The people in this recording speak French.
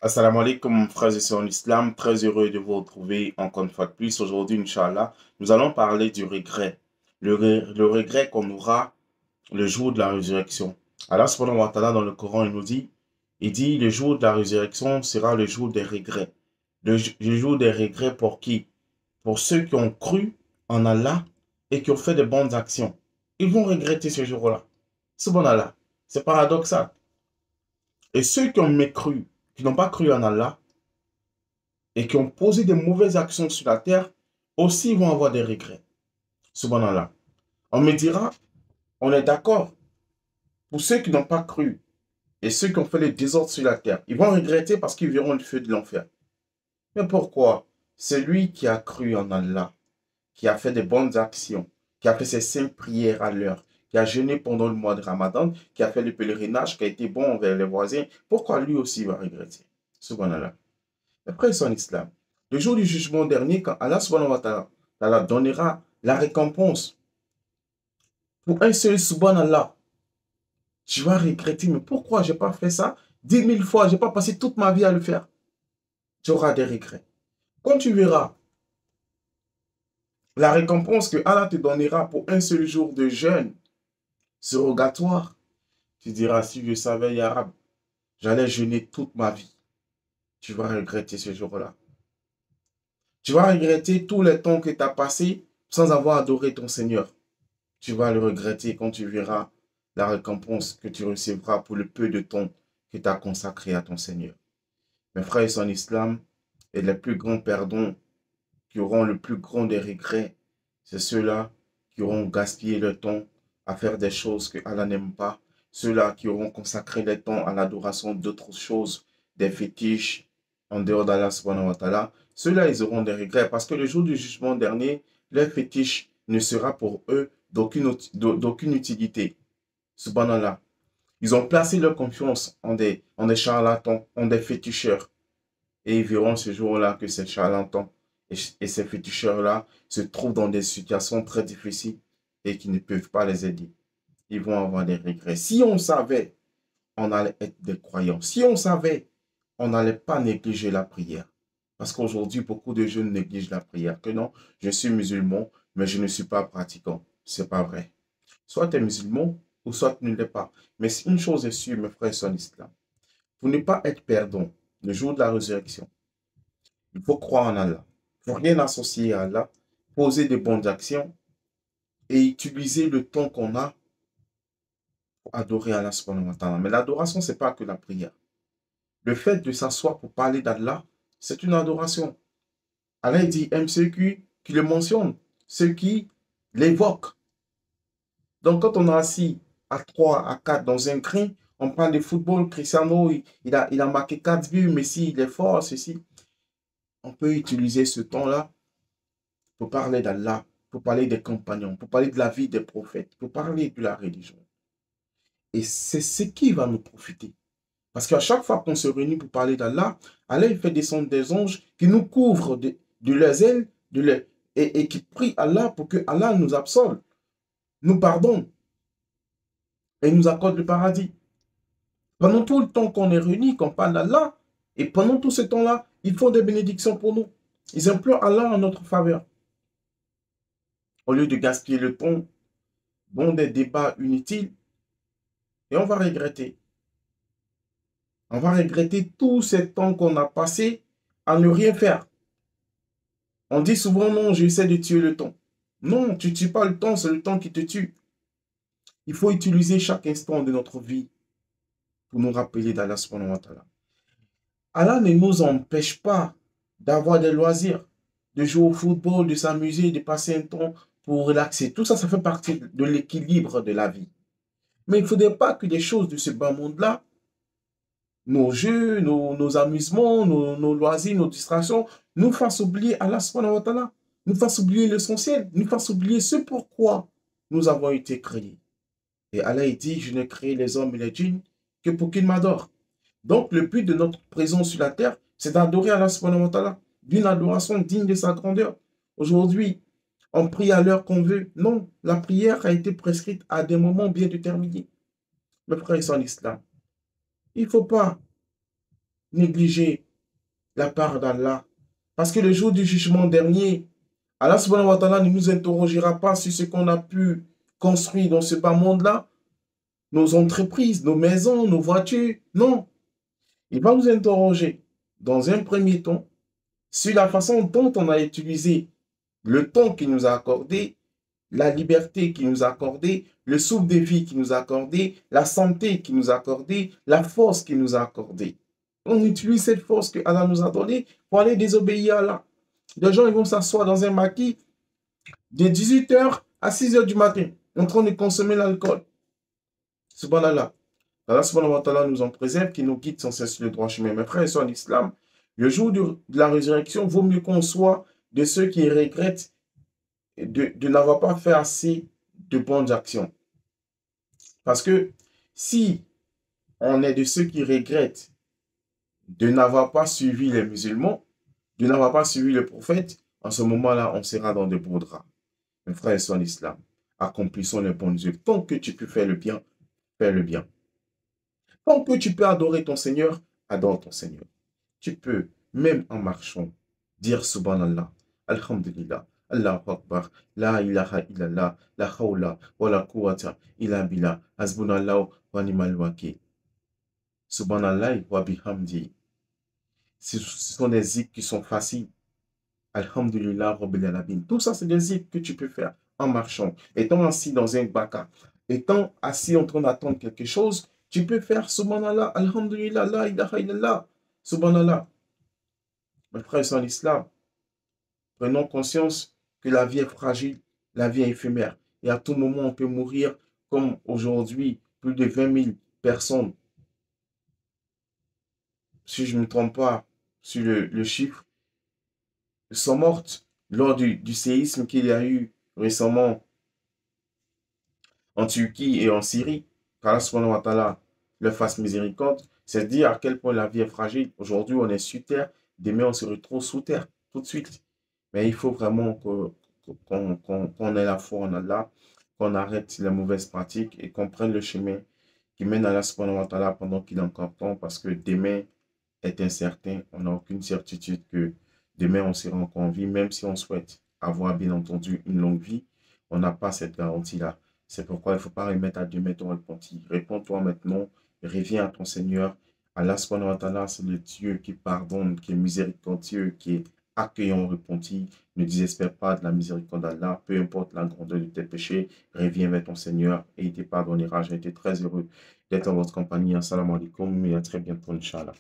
Assalamu alaikum, frères et sœurs en islam. Très heureux de vous retrouver encore une fois de plus. Aujourd'hui, Inch'Allah, nous allons parler du regret. Le regret qu'on aura le jour de la résurrection. Allah subhanahu wa ta'ala dans le Coran, il dit, le jour de la résurrection sera le jour des regrets. Le jour des regrets pour qui? Pour ceux qui ont cru en Allah et qui ont fait de bonnes actions. Ils vont regretter ce jour-là. Subhanallah. C'est paradoxal. Et ceux qui ont mécru, qui n'ont pas cru en Allah, et qui ont posé de mauvaises actions sur la terre, aussi vont avoir des regrets. Subhanallah. On me dira, on est d'accord, pour ceux qui n'ont pas cru et ceux qui ont fait le désordre sur la terre, ils vont regretter parce qu'ils verront le feu de l'enfer. Mais pourquoi? Celui qui a cru en Allah, qui a fait de bonnes actions, qui a fait ses 5 prières à l'heure, qui a jeûné pendant le mois de Ramadan, qui a fait le pèlerinage, qui a été bon envers les voisins, pourquoi lui aussi va regretter? Subhanallah. Après son islam. Le jour du jugement dernier, quand Allah subhanahu wa ta'ala donnera la récompense pour un seul subhanallah, tu vas regretter, mais pourquoi je n'ai pas fait ça 10 000 fois, je n'ai pas passé toute ma vie à le faire. Tu auras des regrets. Quand tu verras la récompense que Allah te donnera pour un seul jour de jeûne surrogatoire, tu diras, si je savais, Ya Rab, j'allais jeûner toute ma vie. Tu vas regretter ce jour-là. Tu vas regretter tout le temps que tu as passé sans avoir adoré ton Seigneur. Tu vas le regretter quand tu verras la récompense que tu recevras pour le peu de temps que tu as consacré à ton Seigneur. Mes frères en islam, et les plus grands perdants qui auront le plus grand des regrets, c'est ceux-là qui auront gaspillé le temps à faire des choses que Allah n'aime pas, ceux-là qui auront consacré le temps à l'adoration d'autres choses, des fétiches en dehors d'Allah subhanahu wa ta'ala. Ceux-là, ils auront des regrets parce que le jour du jugement dernier, leur fétiche ne sera pour eux d'aucune utilité. Subhanallah. Ils ont placé leur confiance en des charlatans, en des féticheurs. Et ils verront ce jour-là que ces charlatans et ces féticheurs-là se trouvent dans des situations très difficiles et qui ne peuvent pas les aider. Ils vont avoir des regrets. Si on savait, on allait être des croyants. Si on savait, on n'allait pas négliger la prière. Parce qu'aujourd'hui, beaucoup de jeunes négligent la prière. Que non, je suis musulman, mais je ne suis pas pratiquant. C'est pas vrai. Soit tu es musulman, ou soit tu ne l'es pas. Mais une chose est sûre, mes frères et l'islam. Pour ne pas être perdant, le jour de la résurrection, il faut croire en Allah. Il ne faut rien associer à Allah, poser de bonnes actions et utiliser le temps qu'on a pour adorer Allah subhanahu wa ta'ala. Mais l'adoration, ce n'est pas que la prière. Le fait de s'asseoir pour parler d'Allah, c'est une adoration. Allah dit, aime ceux qui le mentionnent, ceux qui l'évoquent. Donc, quand on est assis à 3, à 4 dans un grain, on parle de football, Cristiano, il a marqué 4 buts, Messi, il est fort, ceci. On peut utiliser ce temps-là pour parler d'Allah, pour parler des compagnons, pour parler de la vie des prophètes, pour parler de la religion. Et c'est ce qui va nous profiter. Parce qu'à chaque fois qu'on se réunit pour parler d'Allah, Allah il fait descendre des anges qui nous couvrent de leurs ailes et qui prient Allah pour que Allah nous absolve, nous pardonne et nous accorde le paradis. Pendant tout le temps qu'on est réunis, qu'on parle d'Allah, et pendant tout ce temps-là, ils font des bénédictions pour nous. Ils implorent Allah en notre faveur. Au lieu de gaspiller le temps dans des débats inutiles, et on va regretter. On va regretter tout ce temps qu'on a passé à ne rien faire. On dit souvent, non, j'essaie de tuer le temps. Non, tu ne tues pas le temps, c'est le temps qui te tue. Il faut utiliser chaque instant de notre vie pour nous rappeler d'Allah subhanahu wa ta'ala. Allah ne nous empêche pas d'avoir des loisirs, de jouer au football, de s'amuser, de passer un temps pour relaxer. Tout ça, ça fait partie de l'équilibre de la vie. Mais il ne faudrait pas que les choses de ce bas monde-là, nos jeux, nos amusements, nos loisirs, nos distractions, nous fassent oublier Allah subhanahu wa ta'ala, nous fassent oublier l'essentiel, nous fassent oublier ce pourquoi nous avons été créés. Et Allah dit, je n'ai créé les hommes et les djinns que pour qu'ils m'adorent. Donc, le but de notre présence sur la terre, c'est d'adorer Allah subhanahu wa ta'ala, d'une adoration digne de sa grandeur. Aujourd'hui, on prie à l'heure qu'on veut. Non, la prière a été prescrite à des moments bien déterminés. Mes frères et sœurs en islam, il ne faut pas négliger la part d'Allah. Parce que le jour du jugement dernier, Allah subhanahu wa ta'ala ne nous interrogera pas sur ce qu'on a pu construire dans ce bas monde-là, nos entreprises, nos maisons, nos voitures. Non, il va nous interroger dans un premier temps sur la façon dont on a utilisé le temps qu'il nous a accordé, la liberté qu'il nous a accordé, le souffle de vie qu'il nous a accordé, la santé qu'il nous a accordé, la force qu'il nous a accordé. On utilise cette force que Allah nous a donnée pour aller désobéir à Allah. Les gens ils vont s'asseoir dans un maquis de 18h à 6h du matin en train de consommer l'alcool. Subhanallah. Allah subhanahu wa ta'ala nous en préserve, qui nous guide sans cesse le droit chemin. Mes frères et sœurs en islam, le jour de la résurrection, vaut mieux qu'on soit de ceux qui regrettent de n'avoir pas fait assez de bonnes actions. Parce que si on est de ceux qui regrettent de n'avoir pas suivi les musulmans, de n'avoir pas suivi le prophète, en ce moment-là, on sera dans de beaux draps. Mes frères et sœurs en islam, accomplissons les bonnes œuvres. Tant que tu peux faire le bien, fais le bien. Tant que tu peux adorer ton Seigneur, adore ton Seigneur. Tu peux, même en marchant, dire Subhanallah, Alhamdulillah, Allahu Akbar, La ilaha illallah, La hawla wa la quwwata illa billah, Hasbunallahu wa ni'mal wakil. Subhanallah wa bihamdi. Ce sont des zikrs qui sont faciles. Alhamdulillah, Rabbil Alamin. Tout ça, c'est des zikrs que tu peux faire en marchant. Étant assis dans un baka, étant assis en train d'attendre quelque chose, tu peux faire Subhanallah, Alhamdulillah, La ilaha illallah, Subhanallah. Mes frères en islam, prenons conscience que la vie est fragile, la vie est éphémère. Et à tout moment, on peut mourir, comme aujourd'hui, plus de 20 000 personnes, si je ne me trompe pas, sur le chiffre, sont mortes lors du séisme qu'il y a eu récemment en Turquie et en Syrie. Qu'Allah subhanahu wa ta'ala leur fasse miséricorde. C'est dire à quel point la vie est fragile. Aujourd'hui, on est sur terre, demain, on se retrouve sous terre, tout de suite. Mais il faut vraiment qu'on ait la foi en Allah, qu'on arrête les mauvaises pratiques et qu'on prenne le chemin qui mène à Allah subhanahu wa ta'ala pendant qu'il est encore temps, parce que demain est incertain. On n'a aucune certitude que demain on sera encore en vie, même si on souhaite avoir bien entendu une longue vie, on n'a pas cette garantie-là. C'est pourquoi il ne faut pas remettre à demain ton repenti. Réponds-toi maintenant, reviens à ton Seigneur. Allah subhanahu wa ta'ala, c'est le Dieu qui pardonne, qui est miséricordieux, qui est accueillant, repenti. Ne désespère pas de la miséricorde d'Allah, peu importe la grandeur de tes péchés, reviens vers ton Seigneur et il te pardonnera. J'ai été très heureux d'être en votre compagnie. Assalamu alaikum et à très bientôt, Inch'Allah.